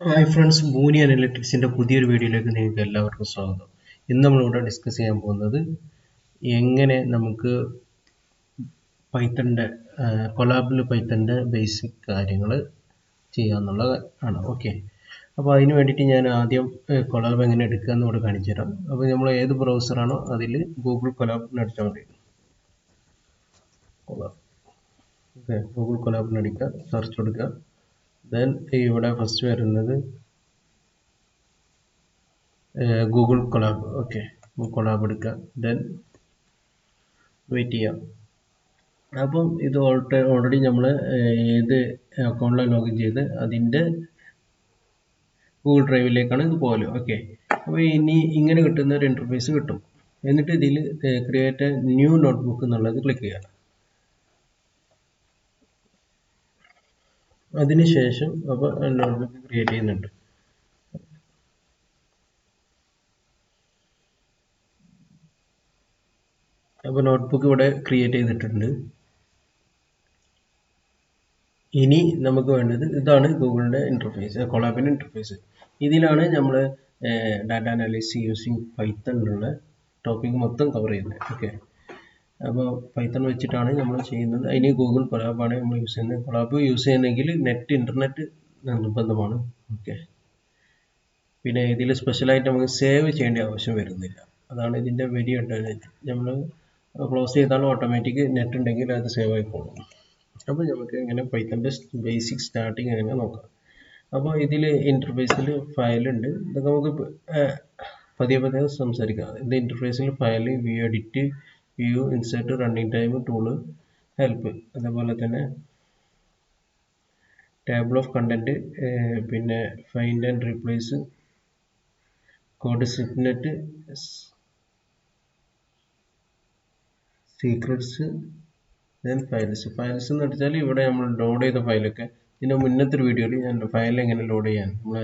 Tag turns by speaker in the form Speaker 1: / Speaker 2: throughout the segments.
Speaker 1: Hi friends, ബൂനി അനലിറ്റിക്സിൻ്റെ പുതിയൊരു വീഡിയോയിലേക്ക് നിങ്ങൾക്ക് എല്ലാവർക്കും സ്വാഗതം. ഇന്ന് നമ്മളിവിടെ ഡിസ്കസ് ചെയ്യാൻ പോകുന്നത് എങ്ങനെ നമുക്ക് പൈത്തണിൻ്റെ കൊളാബിൾ പൈത്തണിൻ്റെ ബേസിക് കാര്യങ്ങൾ ചെയ്യാമെന്നുള്ളത് ആണ്. ഓക്കെ, അപ്പോൾ അതിന് വേണ്ടിയിട്ട് ഞാൻ ആദ്യം കൊളാബ് എങ്ങനെ എടുക്കുക എന്ന് ഇവിടെ കാണിച്ചു തരാം. അപ്പോൾ നമ്മൾ ഏത് ബ്രൗസറാണോ അതിൽ ഗൂഗിൾ കൊളാബ് അടിച്ചാൽ മതി. കൊളാബ്, ഓക്കെ, ഗൂഗിൾ കൊളാബ് അടിക്കുക, സെർച്ച് കൊടുക്കുക. ദെൻ ഇവിടെ ഫസ്റ്റ് വരുന്നത് ഗൂഗിൾ കൊളാബ്. ഓക്കെ, കൊളാബ് എടുക്കുക, ദെൻ വെയിറ്റ് ചെയ്യാം. അപ്പം ഇത് ഓൾറെഡി നമ്മൾ ഏത് അക്കൗണ്ടിലാണ് ലോഗിൻ ചെയ്ത് അതിൻ്റെ ഗൂഗിൾ ഡ്രൈവിലേക്കാണ് ഇത് പോകല്. ഓക്കെ, അപ്പോൾ ഇനി ഇങ്ങനെ കിട്ടുന്ന ഒരു ഇൻ്റർഫേസ് കിട്ടും. എന്നിട്ട് ഇതിൽ ക്രിയേറ്റ് ന്യൂ നോട്ട്ബുക്ക് എന്നുള്ളത് ക്ലിക്ക് ചെയ്യാം. അതിനുശേഷം അപ്പോൾ നോട്ട്ബുക്ക് ക്രിയേറ്റ് ചെയ്യുന്നുണ്ട്. അപ്പോൾ നോട്ട്ബുക്ക് ഇവിടെ ക്രിയേറ്റ് ചെയ്തിട്ടുണ്ട്. ഇനി നമുക്ക് വേണ്ടത് ഇതാണ് ഗൂഗിളിൻ്റെ ഇൻ്റർഫേസ്, കൊളാബിൻ്റെ ഇൻ്റർഫേസ്. ഇതിലാണ് നമ്മൾ ഡാറ്റ അനാലിസിസ് യൂസിങ് പൈത്തൺ എന്നുള്ള ടോപ്പിക് മൊത്തം കവർ ചെയ്യുന്നത്. ഓക്കെ, അപ്പോൾ പൈത്തൺ വെച്ചിട്ടാണ് നമ്മൾ ചെയ്യുന്നത്. അതിന് ഗൂഗിൾ കൊളാബാണ് നമ്മൾ യൂസ് ചെയ്യുന്നത്. കൊളാബ് യൂസ് ചെയ്യുന്നെങ്കിൽ ഇൻ്റർനെറ്റ് നിർബന്ധമാണ്. ഓക്കെ, പിന്നെ ഇതിൽ സ്പെഷ്യലായിട്ട് നമുക്ക് സേവ് ചെയ്യേണ്ട ആവശ്യം വരുന്നില്ല. അതാണ് ഇതിൻ്റെ വലിയ അഡ്വാൻറ്റേജ്. നമ്മൾ ക്ലോസ് ചെയ്താലും ഓട്ടോമാറ്റിക് നെറ്റ് ഉണ്ടെങ്കിൽ അത് സേവ് ആയിക്കോളും. അപ്പോൾ നമുക്ക് ഇങ്ങനെ പൈത്തണിൻ്റെ ബേസിക് സ്റ്റാർട്ടിങ് എങ്ങനെ നോക്കാം. അപ്പോൾ ഇതിൽ ഇൻ്റർഫേസിൽ ഫയലുണ്ട്. ഇതൊക്കെ നമുക്ക് പതിയെ പതിയെ സംസാരിക്കാം. ഇത് ഇൻ്റർഫേസിൽ file, view edit, view, insert, running time, tool, help, അതേപോലെ തന്നെ ടേബിൾ ഓഫ് കണ്ടന്റ്, പിന്നെ find and replace, code snippet, secrets, then files. Files എന്ന് വെച്ചാൽ ഇവിടെ നമ്മൾ ലോഡ് ചെയ്ത ഫയലൊക്കെ ഇതിൻ്റെ മുന്നത്തെ ഒരു വീഡിയോയിൽ ഞാൻ ഫയൽ എങ്ങനെ ലോഡ് ചെയ്യാൻ, നമ്മൾ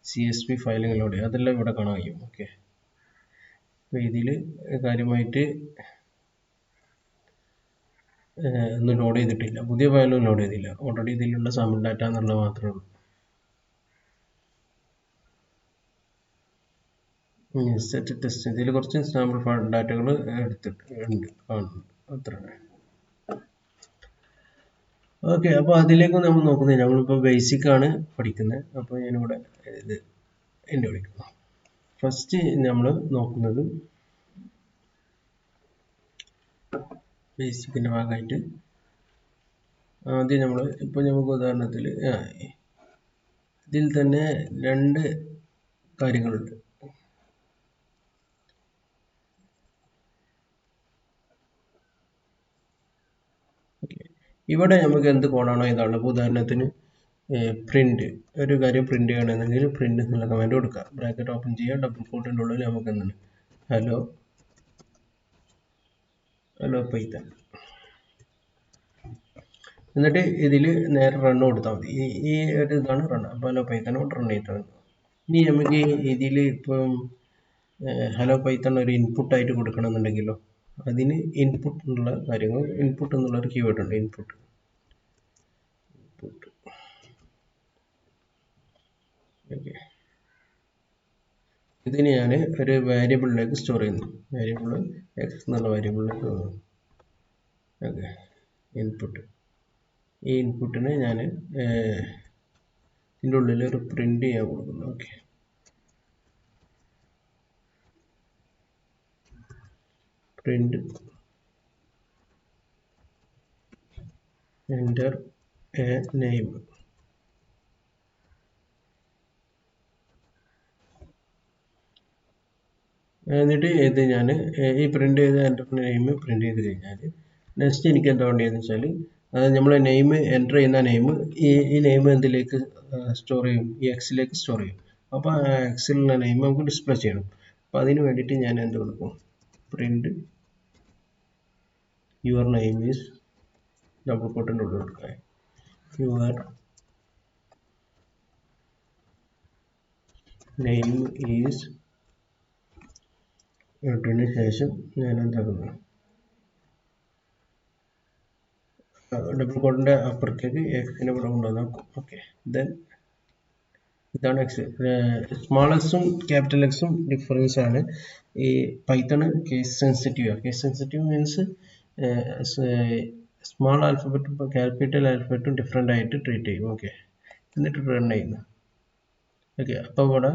Speaker 1: CSV ഫയൽ എങ്ങനെ ലോഡ് ചെയ്യാം, അതെല്ലാം ഇവിടെ കാണാൻ കഴിയും. ഓക്കെ, അപ്പോൾ ഇതിൽ കാര്യമായിട്ട് ഒന്നും ലോഡ് ചെയ്തിട്ടില്ല, പുതിയ ഫയലൊന്നും ലോഡ് ചെയ്തില്ല. ഓൾറെഡി ഇതിലുള്ള സാമ്പിൾ ഡാറ്റ എന്നുള്ളത് മാത്രമേ ഉള്ളൂ. സെറ്റ് ടെസ്റ്റ്, ഇതിൽ കുറച്ച് സാമ്പിൾ ഡാറ്റകൾ എടുത്തിട്ടുണ്ട്, കാണുന്നുണ്ട്, അത്ര. ഓക്കെ, അപ്പോൾ അതിലേക്ക് നമ്മൾ നോക്കുന്നത്, നമ്മളിപ്പോൾ ബേസിക് ആണ് പഠിക്കുന്നത്. അപ്പോൾ ഞാനിവിടെ ഇത് എൻ്റെ വിളിക്കുന്നു. ഫസ്റ്റ് നമ്മൾ നോക്കുന്നത് ബേസിക്കിൻ്റെ ഭാഗമായിട്ട് ആദ്യം നമ്മൾ ഇപ്പോൾ നമുക്ക് ഉദാഹരണത്തിൽ ഇതിൽ തന്നെ രണ്ട് കാര്യങ്ങളുണ്ട്. ഇവിടെ നമുക്ക് എന്ത് കോഡാണോ ഇതാണ്. ഇപ്പോൾ ഉദാഹരണത്തിന് പ്രിന്റ്, ഒരു കാര്യം പ്രിന്റ് ചെയ്യണമെങ്കിൽ പ്രിന്റ് എന്നുള്ള കമാൻഡ് കൊടുക്കുക. ബ്രാക്കറ്റ് ഓപ്പൺ ചെയ്യുക, ഡബിൾ കോട്ടിൻ്റെ ഉള്ളിൽ നമുക്ക് എന്താണ് ഹലോ പൈത്തൺ, എന്നിട്ട് ഇതിൽ നേരെ റൺ കൊടുത്താൽ മതി. ഈ ഒരു ഇതാണ് റൺ. അപ്പോൾ ഹലോ പൈത്തൺ റൺ ചെയ്തിട്ടാണ്. ഇനി നമുക്ക് ഇതിൽ ഇപ്പം ഹലോ പൈത്തൺ ഒരു ഇൻപുട്ടായിട്ട് കൊടുക്കണമെന്നുണ്ടെങ്കിലോ അതിന് ഇൻപുട്ട് എന്നുള്ള കാര്യങ്ങൾ, ഇൻപുട്ട് എന്നുള്ളൊരു കീവേഡ് ഉണ്ട്. ഇൻപുട്ട് ഓക്കെ, ഇതിന് ഞാൻ ഒരു വേരിയബിളിലേക്ക് സ്റ്റോർ ചെയ്യുന്നു. വേരിയബിൾ എക്സ് എന്നുള്ള വേരിയബിളിലേക്ക് ഓക്കെ, ഇൻപുട്ട്. ഈ ഇൻപുട്ടിന് ഞാൻ ഇതിൻ്റെ ഉള്ളിൽ ഒരു പ്രിന്റ് ചെയ്യാൻ കൊടുക്കുന്നു. Okay, print enter A name. എന്നിട്ട് ഇത് ഞാൻ ഈ പ്രിന്റ് ചെയ്ത എൻ്റർ നെയിം പ്രിന്റ് ചെയ്ത് കഴിഞ്ഞാൽ നെക്സ്റ്റ് എനിക്ക് എന്താ വേണ്ടതെന്ന് വെച്ചാൽ നമ്മൾ നെയിം എൻ്റർ ചെയ്യുന്ന നെയിം ഈ നെയിം എന്തിലേക്ക് സ്റ്റോർ ചെയ്യും, ഈ എക്സിലേക്ക് സ്റ്റോർ ചെയ്യും. അപ്പോൾ ആ എക്സിലുള്ള നെയിം നമുക്ക് ഡിസ്പ്ലേ ചെയ്യണം. അപ്പോൾ അതിന് വേണ്ടിയിട്ട് ഞാൻ എന്ത് കൊടുക്കും, print your name is, double കോട്ടിൻ്റെ ഉള്ളിൽ കൊടുക്കുക, യുവർ നെയിം ഈസ് ഇട്ടതിന് ശേഷം ഞാൻ എന്താക്കുന്നു, ഡബിൾ കോട്ടിൻ്റെ അപ്പുറത്തേക്ക് എക്സിനെ ഇവിടെ കൊണ്ടുവന്ന് നോക്കും. ഓക്കെ, ദെൻ ഇതാണ് എക്സ്. സ്മോൾ എക്സും ക്യാപിറ്റൽ എക്സും ഡിഫറൻസ് ആണ്. ഈ Python case sensitive. Case sensitive means small ആൽഫബറ്റും ക്യാപിറ്റൽ ആൽഫബറ്റും ഡിഫറെൻ്റ് ആയിട്ട് ട്രീറ്റ് ചെയ്യും. ഓക്കെ, എന്നിട്ട് റൺ ചെയ്യുന്നു. ഓക്കെ, അപ്പോൾ ഇവിടെ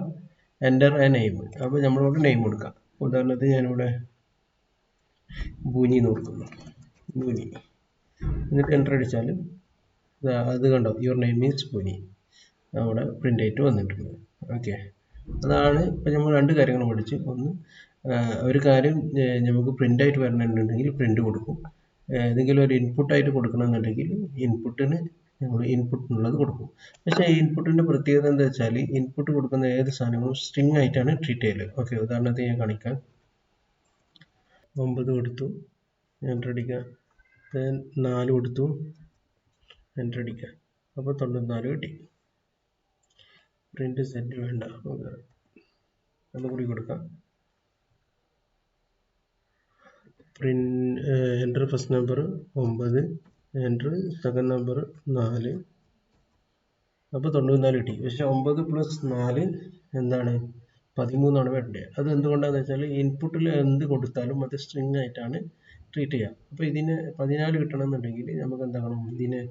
Speaker 1: എൻ്റർ എ നെയിം. അപ്പോൾ നമ്മളിവിടെ നെയിം കൊടുക്കാം. ഉദാഹരണത്തിന് ഞാനിവിടെ ഭൂനി എന്ന് കൊടുക്കുന്നു. ഭൂനി. എന്നിട്ട് എൻ്റർ അടിച്ചാൽ അത് കണ്ടോ, യുവർ നെയിം ഈസ് ഭൂനി അവിടെ പ്രിൻ്റ് ആയിട്ട് വന്നിട്ടുണ്ട്. ഓക്കെ, അതാണ് ഇപ്പം നമ്മൾ രണ്ട് കാര്യങ്ങൾ പഠിച്ച്. ഒന്ന്, ഒരു കാര്യം നമുക്ക് പ്രിൻ്റ് ആയിട്ട് വരണമെന്നുണ്ടെങ്കിൽ പ്രിൻ്റ് കൊടുക്കും. ഏതെങ്കിലും ഒരു ഇൻപുട്ടായിട്ട് കൊടുക്കണമെന്നുണ്ടെങ്കിൽ ഇൻപുട്ടിന് നമ്മൾ ഇൻപുട്ടിനുള്ളത് കൊടുക്കും. പക്ഷേ ഇൻപുട്ടിൻ്റെ പ്രത്യേകത എന്താ വെച്ചാൽ ഇൻപുട്ട് കൊടുക്കുന്ന ഏത് സാധനങ്ങളും സ്ട്രിങ് ആയിട്ടാണ് ട്രീറ്റ് ചെയ്യല്. ഓക്കെ, ഉദാഹരണത്തിന് ഞാൻ കാണിക്കാം. 9 കൊടുത്തു, എൻ്റർ അടിക്കുക. 4 കൊടുത്തു, എൻ്റർ അടിക്കുക. അപ്പോൾ 94 കിട്ടി. പ്രിന്റ് സെറ്റ് വേണ്ട, ഒന്നുകൂടി കൊടുക്കാം. Print enter first number 9, enter second number 4, അപ്പോൾ 94 കിട്ടി. പക്ഷെ 9 + 4 എന്താണ്, 13 വേണ്ടത്. അത് എന്തുകൊണ്ടാണെന്ന് വെച്ചാൽ ഇൻപുട്ടിൽ എന്ത് കൊടുത്താലും അത് സ്ട്രിങ് ആയിട്ടാണ് ട്രീറ്റ് ചെയ്യുക. അപ്പോൾ ഇതിന് 14 കിട്ടണമെന്നുണ്ടെങ്കിൽ നമുക്ക് എന്താകണം, ഇതിനെ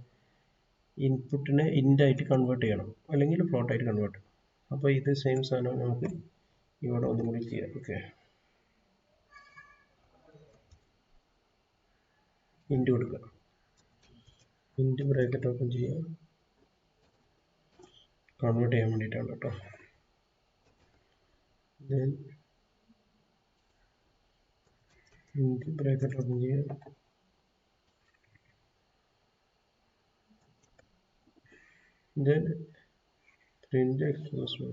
Speaker 1: ഇൻപുട്ടിനെ ഇൻ്റായിട്ട് കൺവേർട്ട് ചെയ്യണം, അല്ലെങ്കിൽ ഫ്ലോട്ടായിട്ട് കൺവേർട്ട് ചെയ്യണം. അപ്പോൾ ഇത് സെയിം സാധനം നമുക്ക് ഇവിടെ ഒന്നും കൂടി ചെയ്യാം. ഓക്കെ, ഇൻറ്റ് കൊടുക്കുക. ഇൻറ്റ് ബ്രാക്കറ്റ് ഓപ്പൺ ചെയ്യുക. കൺവേർട്ട് ചെയ്യാൻ വേണ്ടിയിട്ടാണ് കേട്ടോ. ദെൻ ഇൻറ്റ് ബ്രാക്കറ്റ് ഓപ്പൺ ചെയ്യുക. Then print express.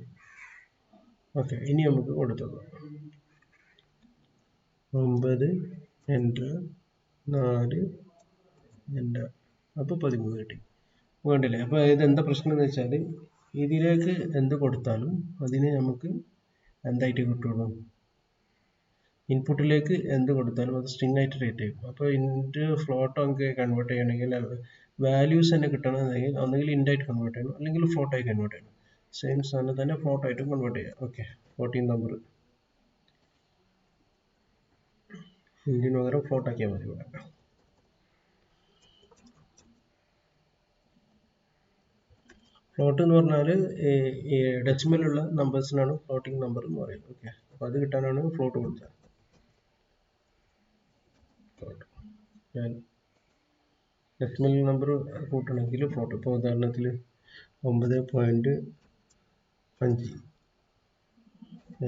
Speaker 1: ഓക്കെ, ഇനി നമുക്ക് കൊടുത്തത് 9 എൻ്റർ 4 എൻ്റർ, അപ്പോൾ 13 കിട്ടി. വേണ്ടില്ലേ? അപ്പോൾ ഇതെന്താ പ്രശ്നം എന്ന് വെച്ചാൽ ഇതിലേക്ക് എന്ത് കൊടുത്താലും അതിന് നമുക്ക് എന്തായിട്ട് കിട്ടുള്ളൂ, ഇൻപുട്ടിലേക്ക് എന്ത് കൊടുത്താലും അത് സ്ട്രിങ് ആയിട്ട് റേറ്റ് ചെയ്യും. അപ്പോൾ ഇൻറ്റ് ഫ്ലോട്ട് ഒക്കെ കൺവേർട്ട് ചെയ്യണമെങ്കിൽ വാല്യൂസ് തന്നെ കിട്ടണമെന്നുണ്ടെങ്കിൽ ഒന്നുകിൽ ഇൻറ്റായിട്ട് കൺവേർട്ട് ചെയ്യണം, അല്ലെങ്കിൽ ഫ്ലോട്ടായി കൺവേർട്ട് ചെയ്യണം. സെയിം സാധനം തന്നെ ഫ്ലോട്ടായിട്ടും കൺവേർട്ട് ചെയ്യാം. ഓക്കെ, 14 നമ്പർ ഇൻറ്റിന് പകരം ഫ്ലോട്ടാക്കിയാൽ മതി ഇവിടെ. ഫ്ലോട്ട് എന്ന് പറഞ്ഞാൽ ഈ ഡെസിമലുള്ള നമ്പേഴ്സിനാണ് ഫ്ലോട്ടിംഗ് നമ്പർ എന്ന് പറയുന്നത്. ഓക്കെ, അപ്പോൾ അത് കിട്ടാനാണ് ഫ്ലോട്ട് കൊടുത്തത്. ഡെസിമൽ നമ്പർ കൂട്ടണമെങ്കിൽ ഫ്ലോട്ട്. ഇപ്പോൾ ഉദാഹരണത്തിൽ 9.5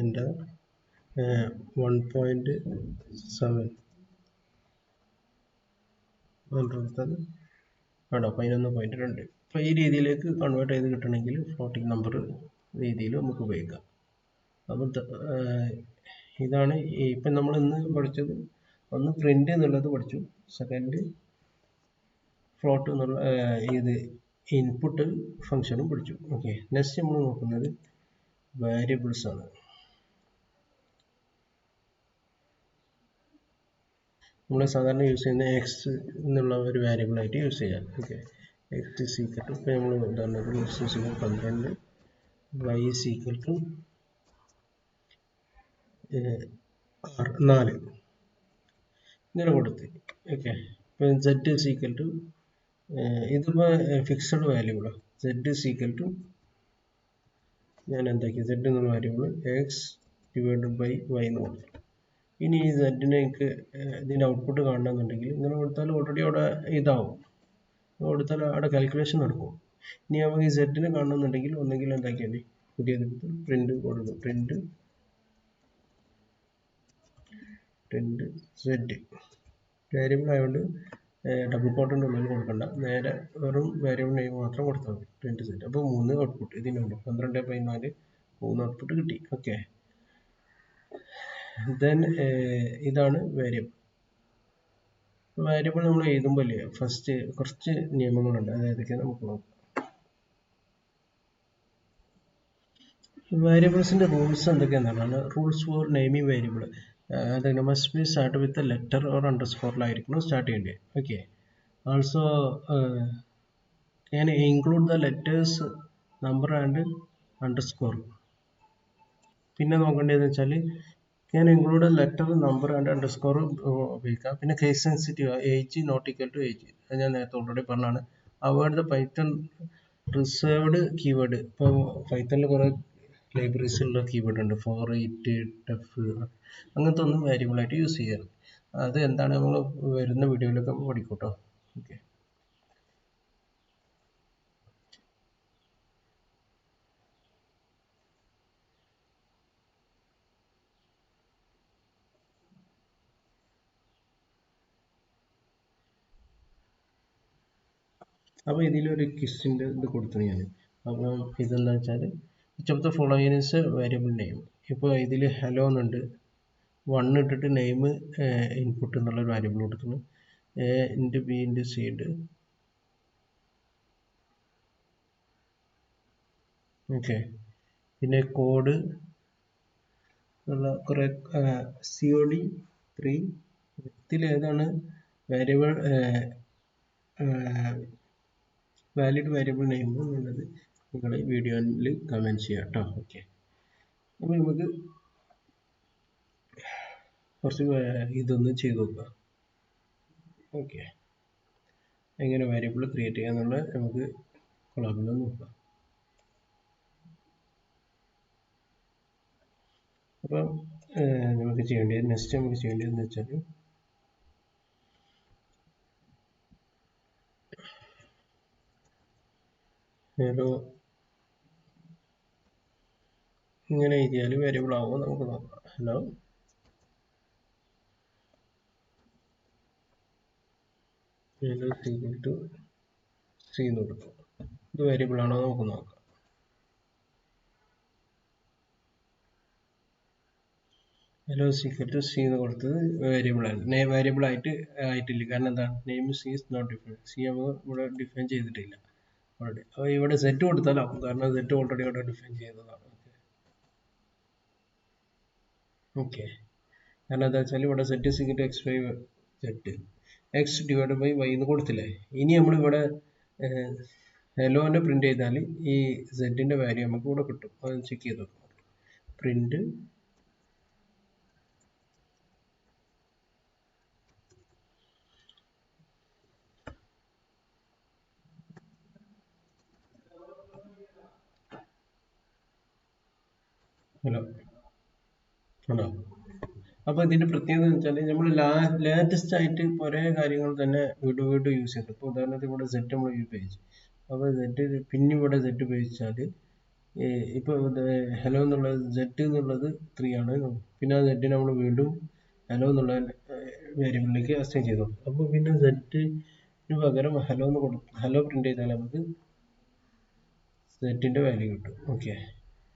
Speaker 1: എൻ്റെ 1.7 കൊടുത്താൽ ആണോ 11.2. അപ്പോൾ ഈ രീതിയിലേക്ക് കൺവേർട്ട് ചെയ്ത് കിട്ടണമെങ്കിൽ ഫ്ലോട്ടിംഗ് നമ്പർ രീതിയിൽ നമുക്ക് ഉപയോഗിക്കാം. അപ്പം ഇതാണ് ഇപ്പം നമ്മൾ ഇന്ന് പഠിച്ചത്. ഒന്ന് പ്രിന്റ് എന്നുള്ളത് പഠിച്ചു, സെക്കൻഡ് ഫ്ലോട്ട് എന്നുള്ള ഇത് ഇൻപുട്ട് ഫംഗ്ഷനും പഠിച്ചു. ഓക്കെ, നെക്സ്റ്റ് നമ്മൾ നോക്കുന്നത് വേരിയബിൾസ് ആണ്. നമ്മൾ സാധാരണ യൂസ് ചെയ്യുന്ന എക്സ് എന്നുള്ള ഒരു വേരിയബിൾ ആയിട്ട് യൂസ് ചെയ്യാം. Okay, X is equal to, ഇപ്പോൾ നമ്മൾ ഉദാഹരണത്തിന് X is equal 12, Y is equal to 4 ഇങ്ങനെ കൊടുത്ത്. ഓക്കെ, ഇപ്പം സെഡ് ഇസ് ഈക്വൽ ടു, ഇതിപ്പോൾ ഫിക്സഡ് വാല്യൂബിളാണ്. സെഡ് ഇസ് ഈക്വൽ ടു ഞാൻ എന്താക്കി, സെഡ് എന്നുള്ള വാല്യൂബിൾ എക്സ് ഡിവൈഡഡ് ബൈ വൈ എന്ന് കൊടുത്തു. ഇനി ഈ സെഡിനെ എനിക്ക് ഇതിൻ്റെ ഔട്ട്പുട്ട് കാണണമെന്നുണ്ടെങ്കിൽ ഇങ്ങനെ കൊടുത്താൽ ഓൾറെഡി അവിടെ ഇതാവും, കൊടുത്താൽ അവിടെ കാൽക്കുലേഷൻ നടക്കും. ഇനി നമുക്ക് ഈ സെഡിനെ കാണണമെന്നുണ്ടെങ്കിൽ ഒന്നെങ്കിൽ എന്താക്കിയാൽ പുതിയത് പ്രിന്റ് കൊടുക്കും, പ്രിന്റ് സെഡ് വേരിയബിൾ ആയതുകൊണ്ട് ഡബിൾ കോട്ടിൻ്റെ ഉള്ളിൽ കൊടുക്കണ്ട, നേരെ വെറും വേരിയബിൾ നെയിം മാത്രം കൊടുത്താൽ മതി, പ്രിന്റ് സെഡ്. അപ്പോൾ 3 ഔട്ട്പുട്ട് ഇതിനുണ്ട്, 12/4 3 ഔട്ട്പുട്ട് കിട്ടി. ഓക്കെ, ദെൻ ഇതാണ് വേരിയബിൾ. വേരിയബിൾ നമ്മൾ എഴുതുമ്പോൾ ഫസ്റ്റ് കുറച്ച് നിയമങ്ങളുണ്ട്, അതായതൊക്കെ നമുക്ക് നോക്കാം. വേരിയബിൾസിന്റെ റൂൾസ് എന്തൊക്കെയാണെന്നാണ്. റൂൾസ് ഫോർ നെയിമിംഗ് വേരിയബിൾ, അതായത് must be start with letter or അണ്ടർസ്കോറിലായിരിക്കണം സ്റ്റാർട്ട് ചെയ്യേണ്ടത്. Okay, also can include the letters number and underscore. പിന്നെ നോക്കേണ്ടതെന്ന് വെച്ചാൽ ഞാൻ include letter number and underscore ഉപയോഗിക്കാം. പിന്നെ case sensitive age not equal to age, അത് ഞാൻ നേരത്തെ ഓൾറെഡി പറഞ്ഞാണ്. Avoid the Python reserved keyword. ഇപ്പോൾ പൈത്തണിൽ കുറേ ലൈബ്രറീസ് ഉള്ള കീവേഡ് ഉണ്ട്, ഫോർ, ഇറ്റ്, ഡെഫ്, അങ്ങനത്തെ ഒന്നും വേരിയബിൾ ആയിട്ട് യൂസ് ചെയ്യരുത്. അത് എന്താണ് നമ്മൾ വരുന്ന വീഡിയോയിലൊക്കെ പഠിക്കും കേട്ടോ. ഓക്കെ. അപ്പോൾ ഇതിലൊരു ക്വിസിൻ്റെ ഇത് കൊടുത്തു ഞാൻ. അപ്പം ഇതെന്താ വെച്ചാൽ which of the following is variable name. ഇപ്പോൾ ഇതിൽ ഹലോ എന്നുണ്ട്, 1 ഇട്ടിട്ട് നെയിം ഇൻപുട്ട് എന്നുള്ളൊരു വേരിയബിൾ കൊടുക്കുന്നു. A into B into C ഉണ്ട്. ഓക്കെ. പിന്നെ കോഡ് ഉള്ള കുറേ COD 3 ഇതിൽ ഏതാണ് വേരിയബിൾ വാലിഡ് വേരിയബിൾ നെയിം എന്നുള്ളത് നിങ്ങൾ വീഡിയോയിൽ കമൻറ്റ് ചെയ്യാം കേട്ടോ. ഓക്കെ. അപ്പോൾ നമുക്ക് കുറച്ച് ഇതൊന്ന് ചെയ്ത് നോക്കാം. ഓക്കെ. എങ്ങനെ വേരിയബിൾ ക്രിയേറ്റ് ചെയ്യാന്നുള്ള നമുക്ക് കൊളാബിൽ നോക്കാം. അപ്പം നമുക്ക് ചെയ്യേണ്ടത് നെക്സ്റ്റ് നമുക്ക് ചെയ്യേണ്ടതെന്ന് വെച്ചാൽ ഹലോ ഇങ്ങനെ എഴുതിയാൽ വേരിയബിൾ ആവുമോ നമുക്ക് നോക്കാം. Hello hello equal to C എന്ന് കൊടുക്കും. ഇത് വേരിയബിൾ ആണോ നമുക്ക് നോക്കാം. ഹലോ ഈക്വൽ ടു സി എന്ന് കൊടുത്തത് വേരിയബിൾ ആണ്. വേരിയബിൾ ആയിട്ടില്ല. കാരണം എന്താ, name C is not define. C നമ്മൾ ഇവിടെ ഡിഫൈൻ ചെയ്തിട്ടില്ല ഓൾറെഡി. അപ്പോൾ ഇവിടെ സെറ്റ് കൊടുത്താലാവും, കാരണം സെറ്റ് ഓൾറെഡി ഇവിടെ ഡിഫൈൻ ചെയ്തതാണ്. ഓക്കെ. കാരണം എന്താ വെച്ചാൽ ഇവിടെ set signal X Y set X divide by Y എന്ന് കൊടുത്തില്ലേ. ഇനി നമ്മളിവിടെ ഹെലോനെ പ്രിന്റ് ചെയ്താൽ ഈ സെറ്റിന്റെ വാല്യൂ നമുക്ക് ഇവിടെ കിട്ടും. അത് ചെക്ക് ചെയ്ത് നോക്കാം. പ്രിന്റ് ഹലോ ആണോ. അപ്പോൾ ഇതിന്റെ പ്രത്യേകത എന്ന് വെച്ചാൽ നമ്മൾ ലേറ്റസ്റ്റ് ആയിട്ട് കുറേ കാര്യങ്ങൾ തന്നെ വീണ്ടും യൂസ് ചെയ്തു. ഇപ്പോൾ ഉദാഹരണത്തിന് ഇവിടെ സെറ്റ് നമ്മൾ ഉപയോഗിച്ചു. അപ്പോൾ സെറ്റ് പിന്നെ ഇവിടെ സെറ്റ് ഉപയോഗിച്ചാൽ ഇപ്പോൾ ഹലോ എന്നുള്ളത് സെറ്റ് എന്നുള്ളത് 3 ആണ്. പിന്നെ ആ സെറ്റ് നമ്മൾ വീണ്ടും ഹലോ എന്നുള്ള വേരിയബിളിലേക്ക് അസൈൻ ചെയ്തു. അപ്പോൾ പിന്നെ സെറ്റിന് പകരം ഹലോ എന്ന് ഹലോ പ്രിന്റ് ചെയ്താൽ നമുക്ക് സെറ്റിന്റെ വാല്യൂ കിട്ടും. ഓക്കെ.